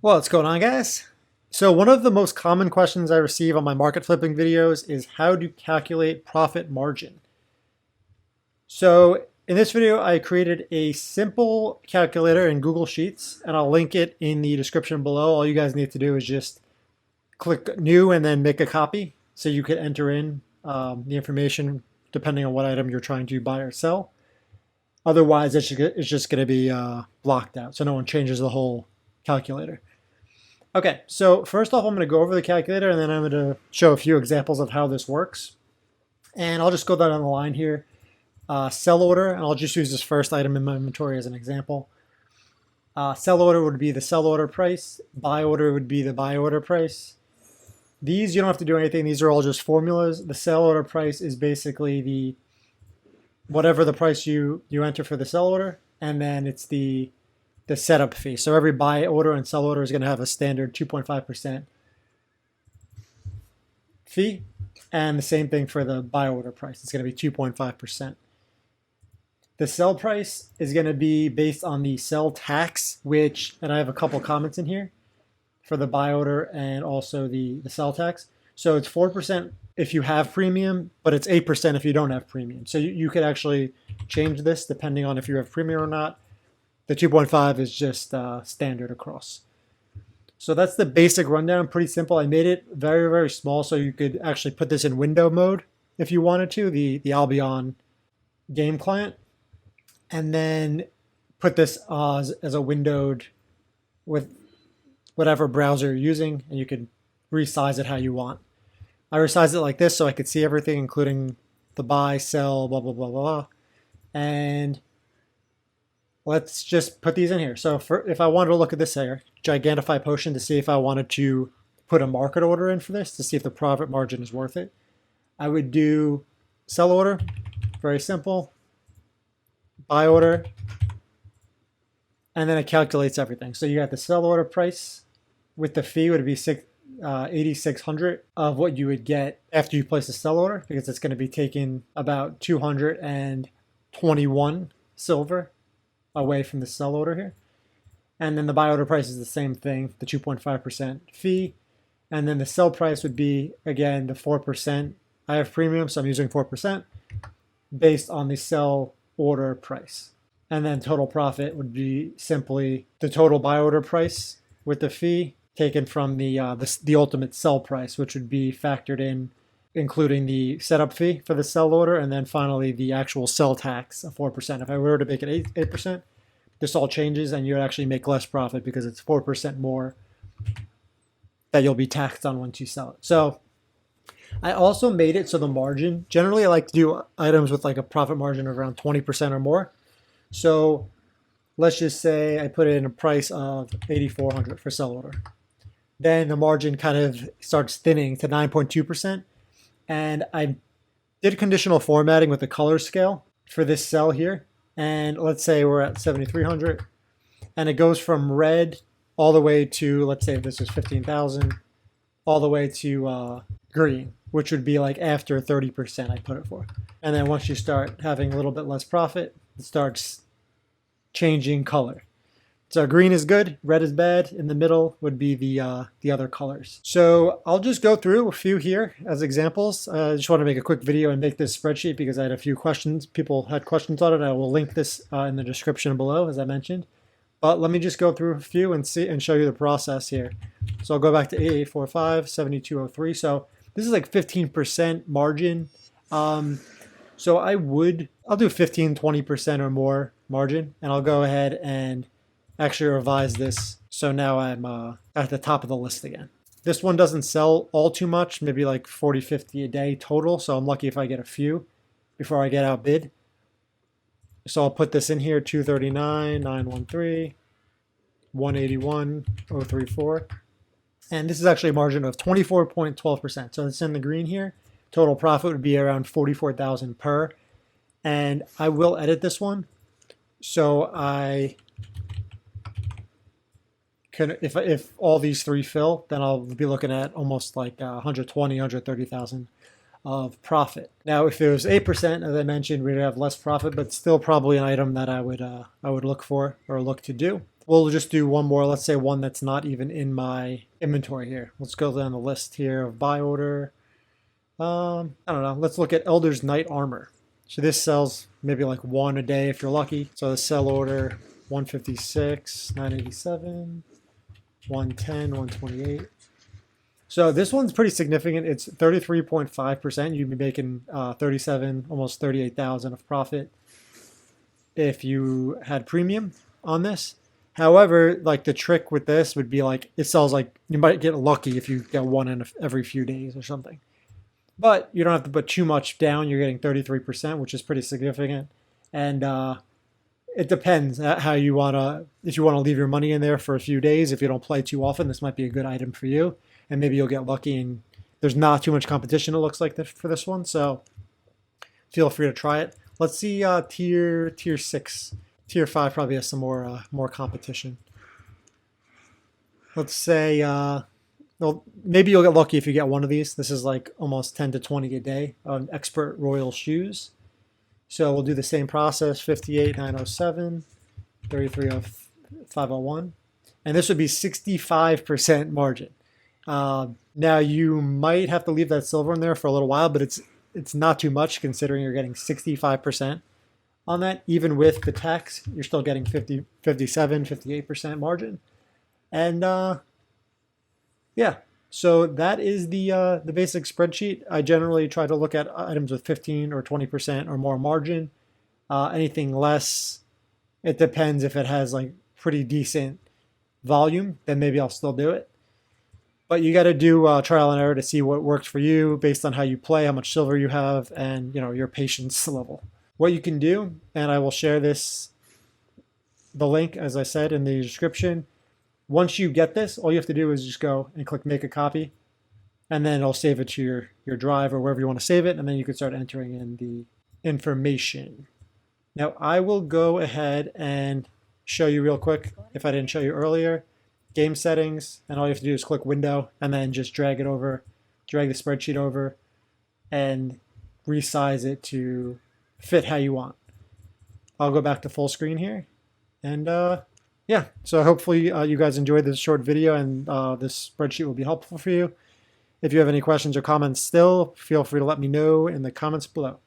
What's going on, guys? So one of the most common questions I receive on my market flipping videos is how to calculate profit margin. So in this video, I created a simple calculator in Google Sheets, and I'll link it in the description below. All you guys need to do is just click new and then make a copy so you can enter in the information depending on what item you're trying to buy or sell. Otherwise, it's just going to be blocked out, so no one changes the whole calculator. Okay, so first off, I'm going to go over the calculator, and then I'm going to show a few examples of how this works. And I'll just go down the line here. Sell order, and I'll just use this first item in my inventory as an example. Sell order would be the sell order price. Buy order would be the buy order price. These, you don't have to do anything. These are all just formulas. The sell order price is basically whatever the price you enter for the sell order, and then it's the setup fee. So every buy order and sell order is going to have a standard 2.5% fee, and the same thing for the buy order price. It's going to be 2.5%. The sell price is going to be based on the sell tax, and I have a couple comments in here for the buy order and also the sell tax. So it's 4% if you have premium, but it's 8% if you don't have premium. So you could actually change this depending on if you have premium or not. The 2.5 is just standard across. So that's the basic rundown, pretty simple. I made it very, very small so you could actually put this in window mode if you wanted to, the Albion game client, and then put this as a windowed with whatever browser you're using, and you could resize it how you want. I resized it like this so I could see everything, including the buy, sell, blah, blah, blah, blah. And let's just put these in here. So if I wanted to look at this here, Gigantify Potion, to see if I wanted to put a market order in for this, to see if the profit margin is worth it, I would do sell order, very simple, buy order, and then it calculates everything. So you got the sell order price with the fee would be $8,600 of what you would get after you place a sell order, because it's going to be taking about 221 silver away from the sell order here. And then the buy order price is the same thing, the 2.5% fee. And then the sell price would be, again, the 4%. I have premium, so I'm using 4% based on the sell order price. And then total profit would be simply the total buy order price with the fee taken from the ultimate sell price, which would be factored in, including the setup fee for the sell order, and then finally the actual sell tax of 4%. If I were to make it 8%, this all changes and you would actually make less profit because it's 4% more that you'll be taxed on once you sell it. So I also made it so the margin, generally I like to do items with like a profit margin of around 20% or more. So let's just say I put in a price of $8,400 for sell order. Then the margin kind of starts thinning to 9.2%. And I did conditional formatting with the color scale for this cell here. And let's say we're at 7,300. And it goes from red all the way to, let's say this is 15,000, all the way to green, which would be like after 30% I put it for. And then once you start having a little bit less profit, it starts changing color. So green is good, red is bad. In the middle would be the other colors. So I'll just go through a few here as examples. I just want to make a quick video and make this spreadsheet because I had a few questions. People had questions on it. I will link this in the description below, as I mentioned. But let me just go through a few and show you the process here. So I'll go back to 8845, 7203. So this is like 15% margin. So I'll do 15, 20% or more margin, and I'll go ahead and actually revise this. So now I'm at the top of the list again. This one doesn't sell all too much, maybe like 40, 50 a day total. So I'm lucky if I get a few before I get outbid. So I'll put this in here, 239, 913, 181, 034. And this is actually a margin of 24.12%. So it's in the green here. Total profit would be around 44,000 per. And I will edit this one. So if all these three fill, then I'll be looking at almost like 120, 130,000 of profit. Now, if it was 8%, as I mentioned, we'd have less profit, but still probably an item that I would look for or look to do. We'll just do one more. Let's say one that's not even in my inventory here. Let's go down the list here of buy order. I don't know. Let's look at Elder's Knight Armor. So this sells maybe like one a day if you're lucky. So the sell order 156, 987, 110, 128. So this one's pretty significant. It's 33.5%. You'd be making 37, almost 38,000 of profit if you had premium on this. However, like the trick with this would be like it sells like you might get lucky if you get one in every few days or something. But you don't have to put too much down. You're getting 33%, which is pretty significant. And it depends how you want to, if you want to leave your money in there for a few days, if you don't play too often, this might be a good item for you. And maybe you'll get lucky and there's not too much competition, it looks like, for this one. So feel free to try it. Let's see tier 6. Tier 5 probably has some more competition. Let's say, well, maybe you'll get lucky if you get one of these. This is like almost 10 to 20 a day on Expert Royal Shoes. So we'll do the same process, 58,907, 33,501. And this would be 65% margin. Now you might have to leave that silver in there for a little while, but it's not too much considering you're getting 65% on that. Even with the tax, you're still getting 50, 57, 58% margin. And yeah, so that is the basic spreadsheet. I generally try to look at items with 15 or 20% or more margin. Anything less, it depends if it has like pretty decent volume, then maybe I'll still do it. But you got to do trial and error to see what works for you based on how you play, how much silver you have, and your patience level. What you can do, and I will share the link, as I said, in the description. Once you get this, all you have to do is just go and click make a copy, and then it'll save it to your drive or wherever you want to save it, and then you can start entering in the information. Now I will go ahead and show you real quick, if I didn't show you earlier, game settings, and all you have to do is click window and then just drag it over, drag the spreadsheet over, and resize it to fit how you want. I'll go back to full screen here, and yeah, so hopefully you guys enjoyed this short video, and this spreadsheet will be helpful for you. If you have any questions or comments still, feel free to let me know in the comments below.